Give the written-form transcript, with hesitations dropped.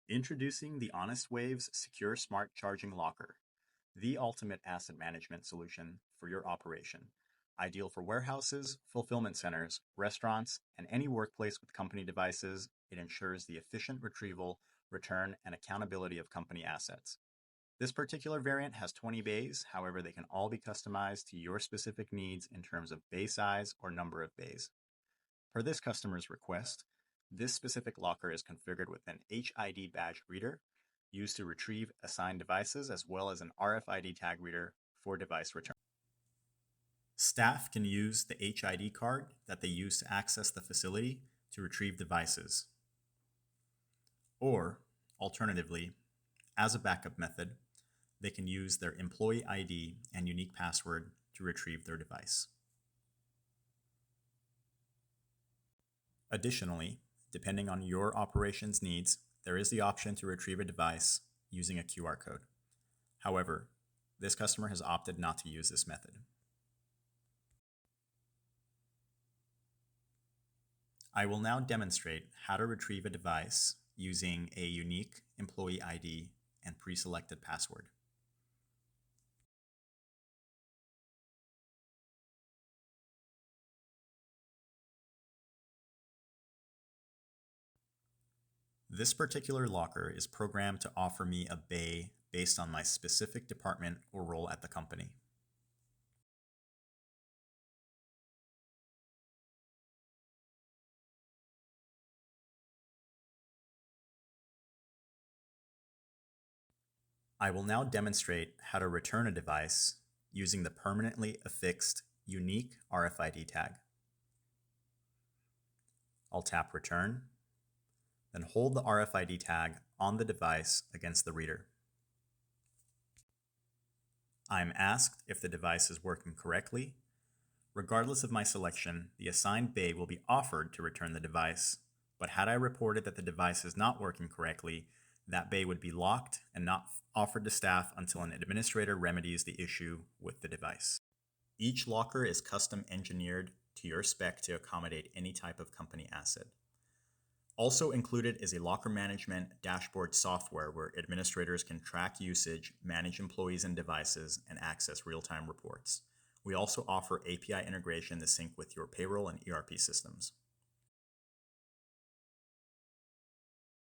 Introducing the HonestWaves Secure Smart Charging Locker, the ultimate asset management solution for your operation. Ideal for warehouses, fulfillment centers, restaurants, and any workplace with company devices, it ensures the efficient retrieval, return, and accountability of company assets. This particular variant has 20 bays, however, they can all be customized to your specific needs in terms of bay size or number of bays. Per this customer's request, this specific locker is configured with an HID badge reader used to retrieve assigned devices as well as an RFID tag reader for device return. Staff can use the HID card that they use to access the facility to retrieve devices. Or, alternatively, as a backup method, they can use their employee ID and unique password to retrieve their device. Additionally, depending on your operations needs, there is the option to retrieve a device using a QR code. However, this customer has opted not to use this method. I will now demonstrate how to retrieve a device using a unique employee ID and pre-selected password. This particular locker is programmed to offer me a bay based on my specific department or role at the company. I will now demonstrate how to return a device using the permanently affixed unique RFID tag. I'll tap Return, then hold the RFID tag on the device against the reader. I'm asked if the device is working correctly. Regardless of my selection, the assigned bay will be offered to return the device, but had I reported that the device is not working correctly, that bay would be locked and not offered to staff until an administrator remedies the issue with the device. Each locker is custom engineered to your spec to accommodate any type of company asset. Also included is a locker management dashboard software where administrators can track usage, manage employees and devices, and access real-time reports. We also offer API integration to sync with your payroll and ERP systems.